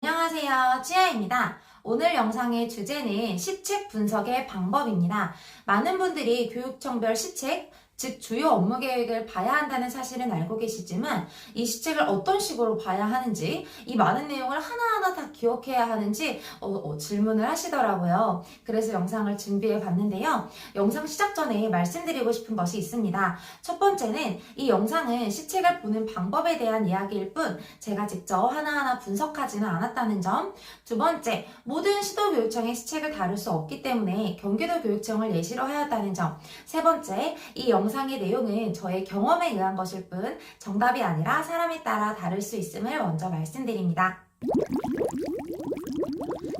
안녕하세요, 찌아입니다. 오늘 영상의 주제는 시책 분석의 방법입니다. 많은 분들이 교육청별 시책, 즉 주요 업무 계획을 봐야 한다는 사실은 알고 계시지만 이 시책을 어떤 식으로 봐야 하는지, 이 많은 내용을 하나하나 다 기억해야 하는지 질문을 하시더라고요. 그래서 영상을 준비해 봤는데요. 영상 시작 전에 말씀드리고 싶은 것이 있습니다. 첫 번째는 이 영상은 시책을 보는 방법에 대한 이야기일 뿐 제가 직접 하나하나 분석하지는 않았다는 점. 두 번째, 모든 시도교육청의 시책을 다룰 수 없기 때문에 경기도교육청을 예시로 하였다는 점. 세 번째, 이 영상의 내용은 저의 경험에 의한 것일 뿐 정답이 아니라 사람에 따라 다를 수 있음을 먼저 말씀드립니다.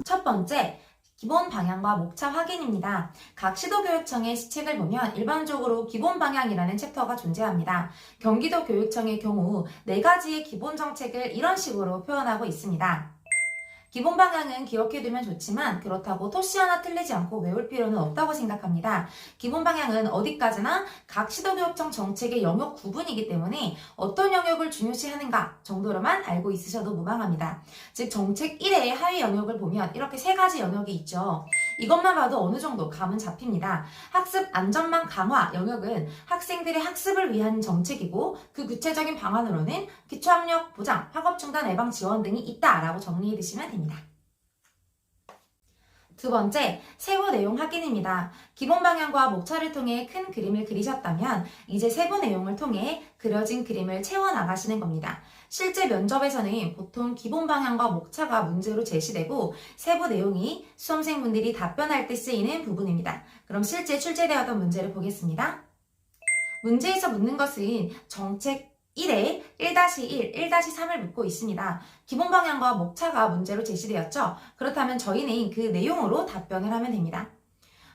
첫 번째, 기본 방향과 목차 확인입니다. 각 시도교육청의 시책을 보면 일반적으로 기본 방향이라는 챕터가 존재합니다. 경기도 교육청의 경우 4가지의 기본 정책을 이런 식으로 표현하고 있습니다. 기본 방향은 기억해두면 좋지만 그렇다고 토시 하나 틀리지 않고 외울 필요는 없다고 생각합니다. 기본 방향은 어디까지나 각 시도교육청 정책의 영역 구분이기 때문에 어떤 영역을 중요시하는가 정도로만 알고 있으셔도 무방합니다. 즉 정책 1의 하위 영역을 보면 이렇게 3가지 영역이 있죠. 이것만 봐도 어느 정도 감은 잡힙니다. 학습 안전망 강화 영역은 학생들의 학습을 위한 정책이고 그 구체적인 방안으로는 기초학력 보장, 학업 중단 예방 지원 등이 있다라고 정리해 두시면 됩니다. 두 번째, 세부 내용 확인입니다. 기본 방향과 목차를 통해 큰 그림을 그리셨다면 이제 세부 내용을 통해 그려진 그림을 채워나가시는 겁니다. 실제 면접에서는 보통 기본 방향과 목차가 문제로 제시되고 세부 내용이 수험생분들이 답변할 때 쓰이는 부분입니다. 그럼 실제 출제되었던 문제를 보겠습니다. 문제에서 묻는 것은 정책 1에 1-1, 1-3을 묻고 있습니다. 기본 방향과 목차가 문제로 제시되었죠. 그렇다면 저희는 그 내용으로 답변을 하면 됩니다.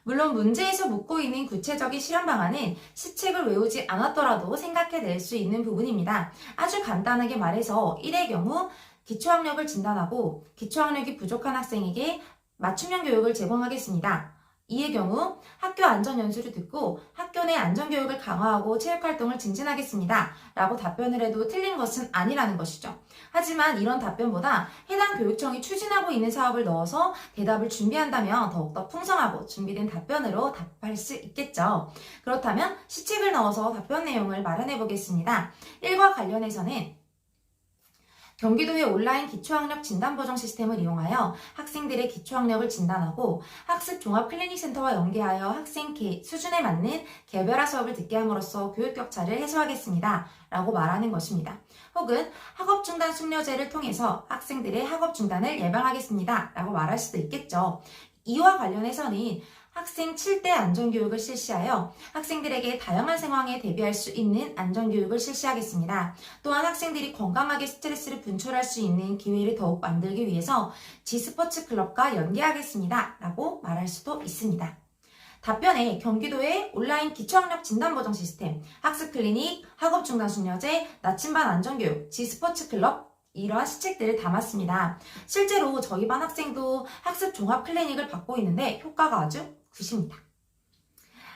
물론 문제에서 묻고 있는 구체적인 실현 방안은 시책을 외우지 않았더라도 생각해낼 수 있는 부분입니다. 아주 간단하게 말해서 1의 경우 기초학력을 진단하고 기초학력이 부족한 학생에게 맞춤형 교육을 제공하겠습니다. 2의 경우 학교 안전연수를 듣고 학교 내 안전교육을 강화하고 체육활동을 증진하겠습니다. 라고 답변을 해도 틀린 것은 아니라는 것이죠. 하지만 이런 답변보다 해당 교육청이 추진하고 있는 사업을 넣어서 대답을 준비한다면 더욱더 풍성하고 준비된 답변으로 답할 수 있겠죠. 그렇다면 시책을 넣어서 답변 내용을 마련해 보겠습니다. 1과 관련해서는 경기도의 온라인 기초학력 진단보정 시스템을 이용하여 학생들의 기초학력을 진단하고 학습 종합 클리닉 센터와 연계하여 학생 수준에 맞는 개별화 수업을 듣게 함으로써 교육 격차를 해소하겠습니다. 라고 말하는 것입니다. 혹은 학업 중단 숙려제를 통해서 학생들의 학업 중단을 예방하겠습니다. 라고 말할 수도 있겠죠. 이와 관련해서는 학생 7대 안전교육을 실시하여 학생들에게 다양한 상황에 대비할 수 있는 안전교육을 실시하겠습니다. 또한 학생들이 건강하게 스트레스를 분출할 수 있는 기회를 더욱 만들기 위해서 G스포츠 클럽과 연계하겠습니다. 라고 말할 수도 있습니다. 답변에 경기도의 온라인 기초학력 진단보정 시스템, 학습 클리닉, 학업 중단 숙려제, 나침반 안전교육, G스포츠 클럽, 이러한 시책들을 담았습니다. 실제로 저희 반 학생도 학습 종합 클리닉을 받고 있는데 효과가 아주 굿입니다.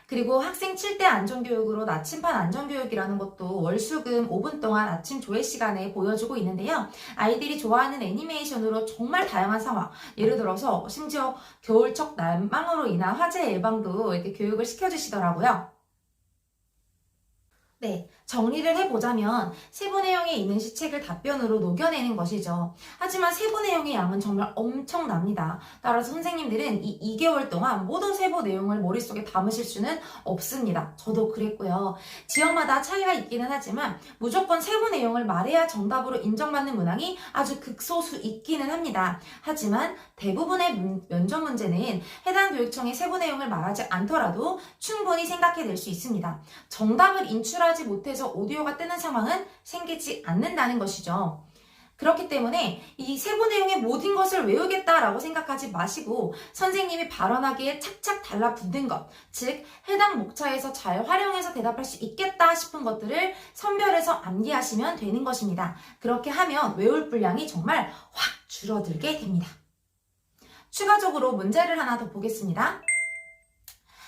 그리고 학생 7대 안전교육으로 나침반 안전교육이라는 것도 월수금 5분 동안 아침 조회 시간에 보여주고 있는데요. 아이들이 좋아하는 애니메이션으로 정말 다양한 상황, 예를 들어서 심지어 겨울철 난방으로 인한 화재 예방도 이렇게 교육을 시켜주시더라고요. 네, 정리를 해보자면 세부 내용에 있는 시책을 답변으로 녹여내는 것이죠. 하지만 세부 내용의 양은 정말 엄청납니다. 따라서 선생님들은 이 2개월 동안 모든 세부 내용을 머릿속에 담으실 수는 없습니다. 저도 그랬고요. 지역마다 차이가 있기는 하지만 무조건 세부 내용을 말해야 정답으로 인정받는 문항이 아주 극소수 있기는 합니다. 하지만 대부분의 면접 문제는 해당 교육청의 세부 내용을 말하지 않더라도 충분히 생각해낼 수 있습니다. 정답을 인출하지 못해서 오디오가 뜨는 상황은 생기지 않는다는 것이죠. 그렇기 때문에 이 세부 내용의 모든 것을 외우겠다라고 생각하지 마시고 선생님이 발언하기에 착착 달라붙는 것, 즉 해당 목차에서 잘 활용해서 대답할 수 있겠다 싶은 것들을 선별해서 암기하시면 되는 것입니다. 그렇게 하면 외울 분량이 정말 확 줄어들게 됩니다. 추가적으로 문제를 하나 더 보겠습니다.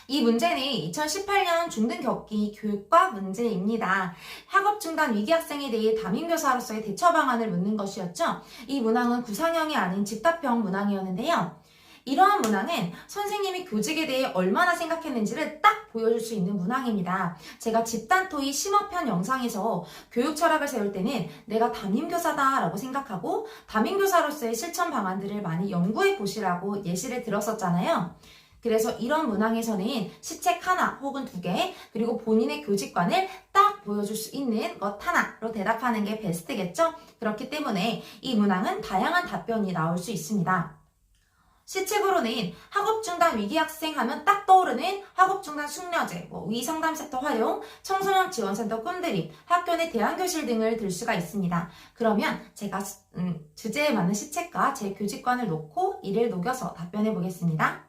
이 문제는 2018년 중등격기 교육과 문제입니다. 학업 중단 위기 학생에 대해 담임교사로서의 대처 방안을 묻는 것이었죠. 이 문항은 구상형이 아닌 집답형 문항이었는데요. 이러한 문항은 선생님이 교직에 대해 얼마나 생각했는지를 딱 보여줄 수 있는 문항입니다. 제가 집단토의 심화편 영상에서 교육 철학을 세울 때는 내가 담임교사다 라고 생각하고 담임교사로서의 실천 방안들을 많이 연구해 보시라고 예시를 들었었잖아요. 그래서 이런 문항에서는 시책 하나 혹은 두 개, 그리고 본인의 교직관을 딱 보여줄 수 있는 것 하나로 대답하는 게 베스트겠죠? 그렇기 때문에 이 문항은 다양한 답변이 나올 수 있습니다. 시책으로는 학업중단 위기 학생 하면 딱 떠오르는 학업중단 숙려제, 위상담센터 활용, 청소년 지원센터 꿈드림, 학교 내 대안교실 등을 들 수가 있습니다. 그러면 제가 주제에 맞는 시책과 제 교직관을 놓고 이를 녹여서 답변해 보겠습니다.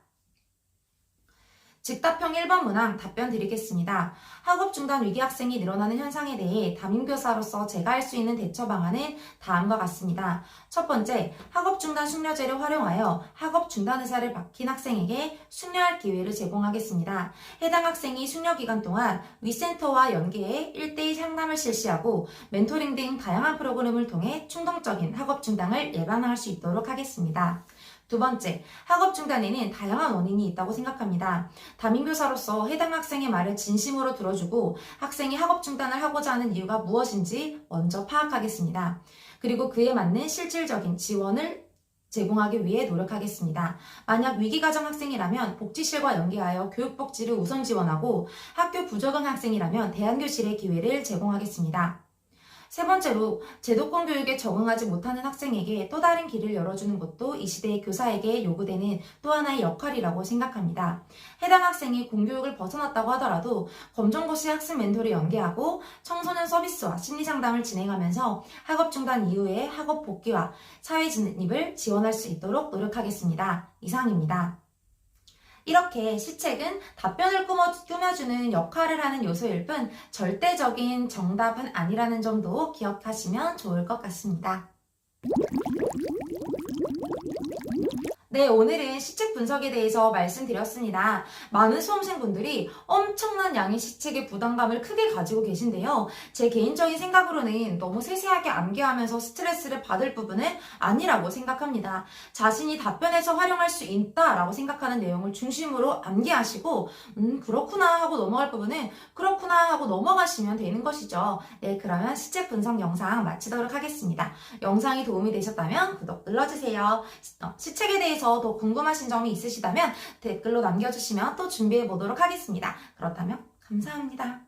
즉답형 1번 문항 답변 드리겠습니다. 학업 중단 위기 학생이 늘어나는 현상에 대해 담임교사로서 제가 할 수 있는 대처 방안은 다음과 같습니다. 첫 번째, 학업 중단 숙려제를 활용하여 학업 중단 의사를 밝힌 학생에게 숙려할 기회를 제공하겠습니다. 해당 학생이 숙려 기간 동안 위센터와 연계해 1대1 상담을 실시하고 멘토링 등 다양한 프로그램을 통해 충동적인 학업 중단을 예방할 수 있도록 하겠습니다. 두 번째, 학업 중단에는 다양한 원인이 있다고 생각합니다. 담임교사로서 해당 학생의 말을 진심으로 들어주고 학생이 학업 중단을 하고자 하는 이유가 무엇인지 먼저 파악하겠습니다. 그리고 그에 맞는 실질적인 지원을 제공하기 위해 노력하겠습니다. 만약 위기가정 학생이라면 복지실과 연계하여 교육복지를 우선 지원하고 학교 부적응 학생이라면 대안교실의 기회를 제공하겠습니다. 세 번째로 제도권 교육에 적응하지 못하는 학생에게 또 다른 길을 열어주는 것도 이 시대의 교사에게 요구되는 또 하나의 역할이라고 생각합니다. 해당 학생이 공교육을 벗어났다고 하더라도 검정고시 학습 멘토를 연계하고 청소년 서비스와 심리상담을 진행하면서 학업 중단 이후에 학업 복귀와 사회 진입을 지원할 수 있도록 노력하겠습니다. 이상입니다. 이렇게 시책은 답변을 꾸며주는 역할을 하는 요소일 뿐 절대적인 정답은 아니라는 점도 기억하시면 좋을 것 같습니다. 네, 오늘은 시책 분석에 대해서 말씀드렸습니다. 많은 수험생분들이 엄청난 양의 시책의 부담감을 크게 가지고 계신데요. 제 개인적인 생각으로는 너무 세세하게 암기하면서 스트레스를 받을 부분은 아니라고 생각합니다. 자신이 답변에서 활용할 수 있다라고 생각하는 내용을 중심으로 암기하시고 그렇구나 하고 넘어갈 부분은 그렇구나 하고 넘어가시면 되는 것이죠. 네, 그러면 시책 분석 영상 마치도록 하겠습니다. 영상이 도움이 되셨다면 구독 눌러주세요. 시책에 대해서 더 궁금하신 점이 있으시다면 댓글로 남겨주시면 또 준비해 보도록 하겠습니다. 그렇다면 감사합니다.